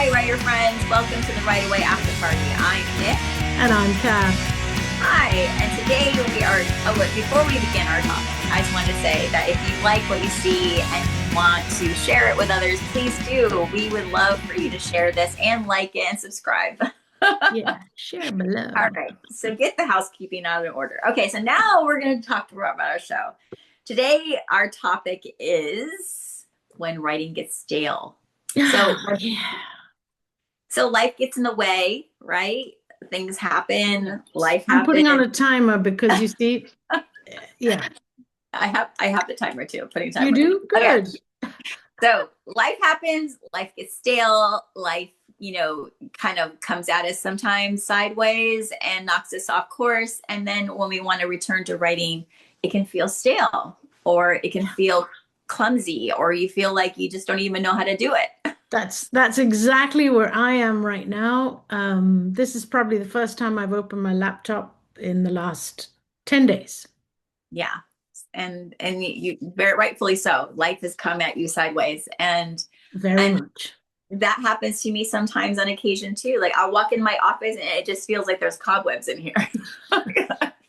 Hi, writer friends. Welcome to the Right Away Afterparty. I'm Nic. And I'm Cath. Hi, and today we are, before we begin our topic, I just wanted to say that if you like what you see and you want to share it with others, please do. We would love for you to share this and like it and subscribe. Yeah, share below. All right, so get the housekeeping out of order. Okay, so now we're going to talk about our show. Today, our topic is when writing gets stale. So, so life gets in the way, right? Things happen, life I'm putting on happens. a timer because you see, yeah, I have the timer too, putting you timer. do Okay. good. So life happens, life gets stale, life, kind of comes at us sometimes sideways and knocks us off course. And then when we want to return to writing, it can feel stale or it can feel clumsy or you feel like you just don't even know how to do it. That's exactly where I am right now. This is probably the first time I've opened my laptop in the last 10 days. Yeah. And you very rightfully so. Life has come at you sideways. Very And much. that happens to me sometimes on occasion too. Like I'll walk in my office and it just feels like there's cobwebs in here.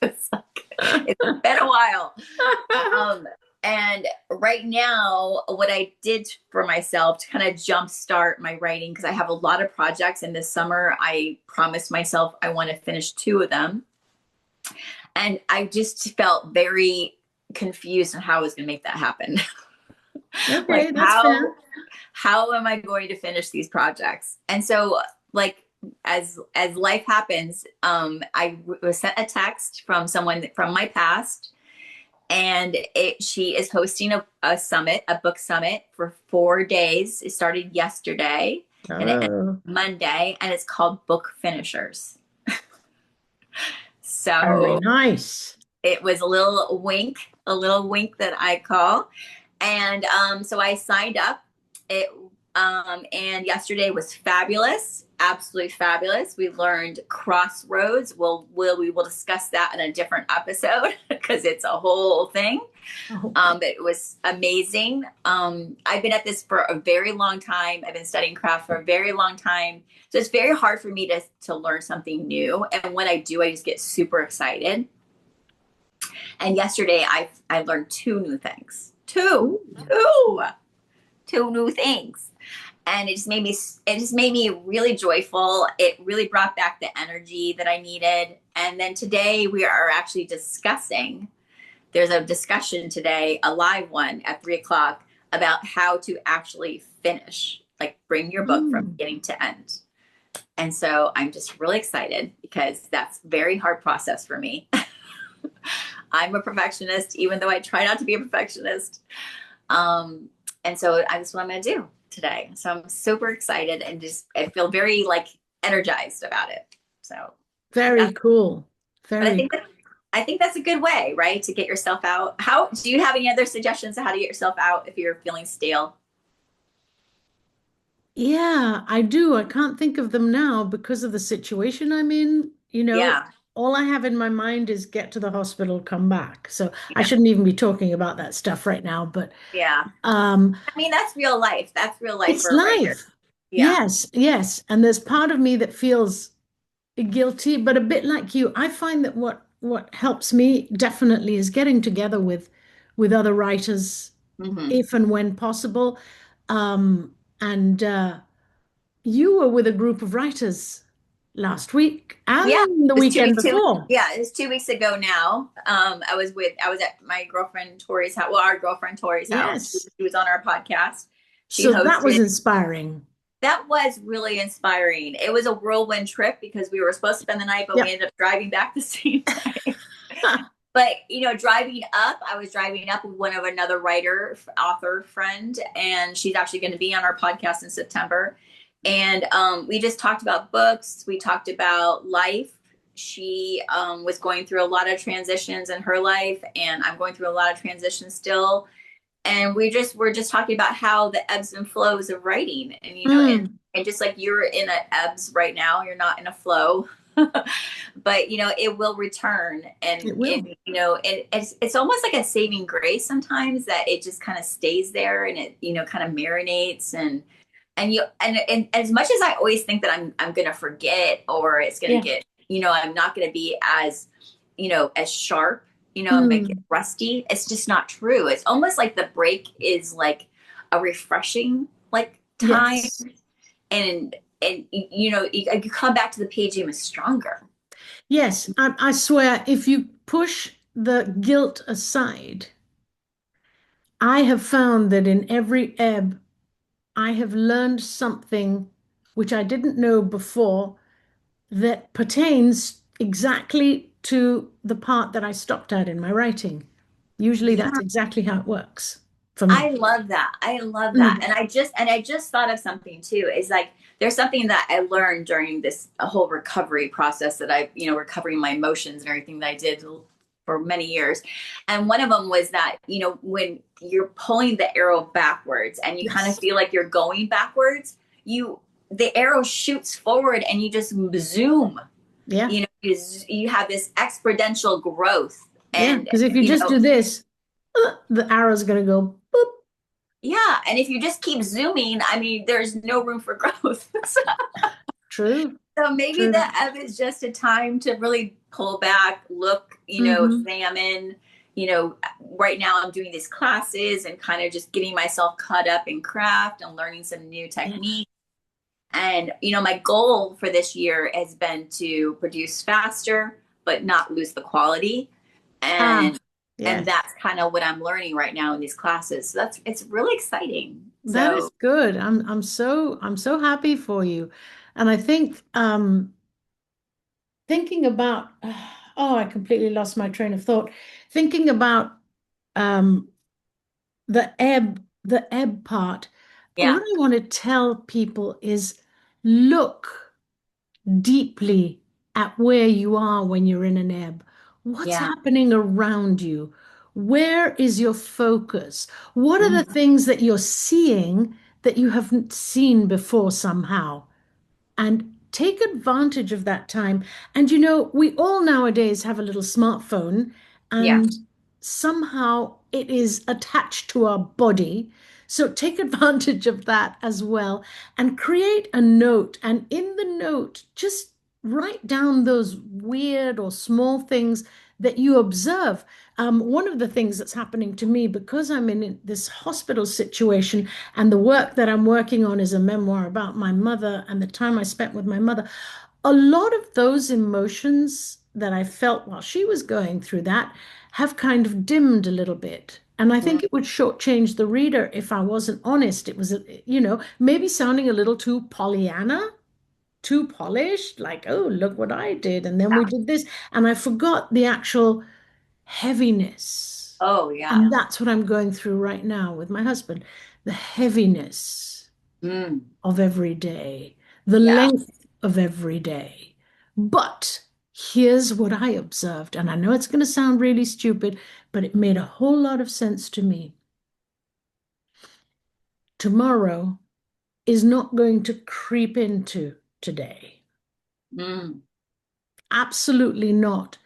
It's been a while. And right now, what I did for myself to kind of jumpstart my writing, because I have a lot of projects, and this summer I promised myself I want to finish two of them. And I just felt very confused on how I was going to make that happen. Okay, Like that's fair. how am I going to finish these projects? And so like as life happens, I was sent a text from someone from my past, and she is hosting a summit, a book summit for 4 days. It started yesterday and it ended Oh, Monday, and it's called Book Finishers. very So nice. it was a little wink that I call. And so I signed up. It and yesterday was fabulous, absolutely fabulous. We learned crossroads. We will discuss that in a different episode because it's a whole thing. Okay. It was amazing. I've been at this for a very long time. I've been studying craft for a very long time. So it's very hard for me to learn something new. And when I do, I just get super excited. And yesterday I learned two new things. Two new things. And it just made me really joyful. It really brought back the energy that I needed. And then today we are actually discussing, there's a discussion today, a live one at 3 o'clock, about how to actually finish, like bring your book from Mm. beginning to end. And so I'm just really excited because that's a very hard process for me. I'm a perfectionist, even though I try not to be a perfectionist. And so that's what I'm going to do today. So I'm super excited and I feel very like energized about it. So Very that's, cool. but Very cool. I think that's a good way, right? To get yourself out. How do you have any other suggestions of how to get yourself out if you're feeling stale? Yeah, I do. I can't think of them now because of the situation I'm in. Yeah. All I have in my mind is get to the hospital, come back. So I Yeah. shouldn't even be talking about that stuff right now, but Yeah. um I mean, that's real life. That's real life it's for a writer. life. Yeah. Yes, yes. And there's part of me that feels guilty, but a bit like you. I find that what helps me definitely is getting together with other writers Hmm. if and when possible. And You were with a group of writers last week Yeah. and the It was two weekend weeks, before. yeah, it was 2 weeks ago now. I was at my girlfriend Tori's house. Well, our girlfriend Tori's house. Yes. She was on our podcast. She So that was hosted. inspiring. That was really inspiring. It was a whirlwind trip because we were supposed to spend the night, but we Yep. ended up driving back the same night. But driving up, I was driving up with another writer, author friend, and she's actually going to be on our podcast in September. And we just talked about books. We talked about life. She was going through a lot of transitions in her life, and I'm going through a lot of transitions still. And we're just talking about how the ebbs and flows of writing, and Mm, and just like you're in a ebbs right now, you're not in a flow. But it will return, and it will. it's almost like a saving grace sometimes that it just kind of stays there, and it kind of marinates. And and as much as I always think that I'm gonna forget, or it's gonna Yeah. get, I'm not gonna be as, as sharp, make it Mm. rusty. It's just not true. It's almost like the break is like a refreshing like time, Yes. and you come back to the page even stronger. Yes. I swear, if you push the guilt aside, I have found that in every ebb, I have learned something which I didn't know before that pertains exactly to the part that I stopped at in my writing. Usually Yeah. that's exactly how it works for I me. love that. I love that. Mm. And I just thought of something too. Is like there's something that I learned during this whole recovery process that I, recovering my emotions and everything that I did for many years. And one of them was that, when you're pulling the arrow backwards and you kind of Yes. feel like you're going backwards, you the arrow shoots forward and you just zoom. Yeah. You have this exponential growth. Yeah. And Because if you just do this, the arrow's going to go boop. yeah, and if you just keep zooming, I mean, there's no room for growth. True. So maybe the True. ebb is just a time to really pull back, look, Hmm. examine. Right now I'm doing these classes and kind of just getting myself caught up in craft and learning some new Yeah. techniques. And my goal for this year has been to produce faster, but not lose the quality. Ah, And yes. that's kind of what I'm learning right now in these classes. So it's really exciting. That is So good. I'm so happy for you. And I think thinking about oh, I completely lost my train of thought. Thinking about um the ebb part, yeah. what I want to tell people is look deeply at where you are when you're in an ebb. What's Yeah. happening around you? Where is your focus? What are the Mhm. things that you're seeing that you haven't seen before somehow? And take advantage of that time. And we all nowadays have a little smartphone, Yeah. and somehow it is attached to our body. So take advantage of that as well and create a note. And in the note, just write down those weird or small things that you observe. One of the things that's happening to me because I'm in this hospital situation and the work that I'm working on is a memoir about my mother and the time I spent with my mother. A lot of those emotions that I felt while she was going through that have kind of dimmed a little bit. And I Mm. think it would shortchange the reader if I wasn't honest. It was, maybe sounding a little too Pollyanna, too polished, like, oh, look what I did. And then we Yeah. did this. And I forgot the actual heaviness. Oh, yeah. And that's what I'm going through right now with my husband, the heaviness Mm. of every day, the Yeah. length of every day. But here's what I observed, and I know it's going to sound really stupid, but it made a whole lot of sense to me. Tomorrow is not going to creep into today. Mm. Absolutely not.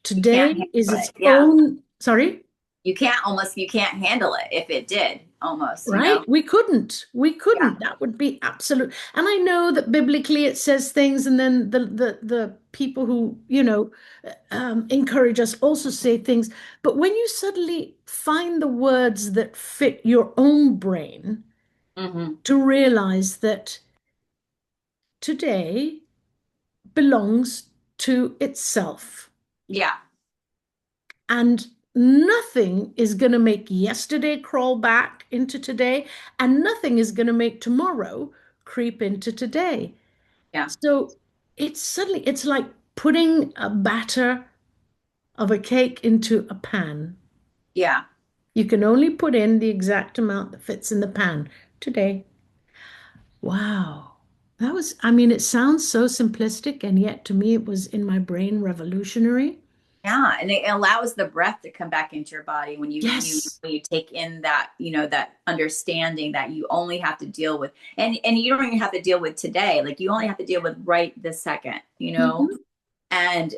You can't Today is handle its it. Yeah. own, sorry? You can't handle it if it did almost. Right? We couldn't. We Yeah. couldn't. That would be absolute. And I know that biblically it says things, and then the people who, encourage us also say things. But when you suddenly find the words that fit your own brain Hmm. to realize that today belongs to itself. Yeah. And nothing is going to make yesterday crawl back into today, and nothing is going to make tomorrow creep into today. Yeah. So it's like putting a batter of a cake into a pan. Yeah. You can only put in the exact amount that fits in the pan today. Wow. I mean, it sounds so simplistic, and yet to me, it was in my brain revolutionary. Yeah. And it allows the breath to come back into your body when Yes. when you take in that, that understanding that you only have to deal with, and you don't even have to deal with today. Like you only have to deal with right this second. Mhm. And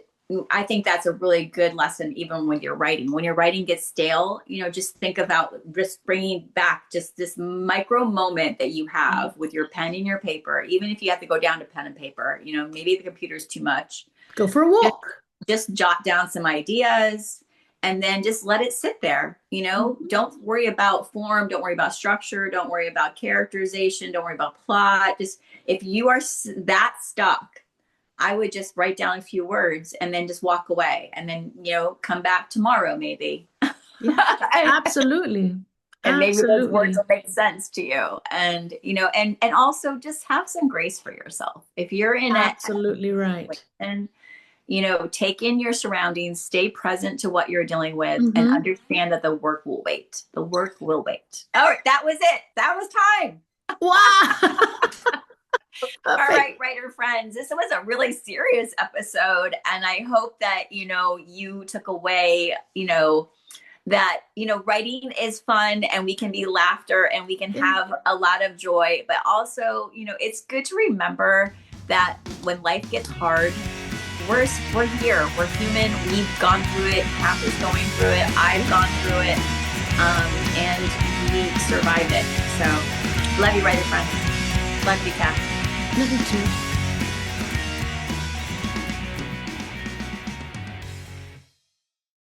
I think that's a really good lesson, even when you're writing. When your writing gets stale, just think about just bringing back just this micro moment that you have with your pen and your paper, even if you have to go down to pen and paper, maybe the computer's too much. Go for a Just, walk. just jot down some ideas and then just let it sit there. Don't worry about form, don't worry about structure, don't worry about characterization, don't worry about plot. Just if you are that stuck, I would just write down a few words and then just walk away and then, come back tomorrow maybe. Yeah, absolutely. And maybe those words Absolutely. will make sense to you. And, and also just have some grace for yourself. If you're in a Absolutely right. situation, take in your surroundings, stay present to what you're dealing with, and Hmm. understand that the work will wait. The work will wait. All right, that was it. That was time. Wow. All Perfect. right, writer friends, this was a really serious episode. And I hope that, you took away, that, writing is fun and we can be laughter and we can Yeah. have a lot of joy. But also, it's good to remember that when life gets hard, we're here. We're human. We've gone through it. Kath is going through it. I've gone through it. And we survived it. So love you, writer friends. Love you, Kath. Love you too.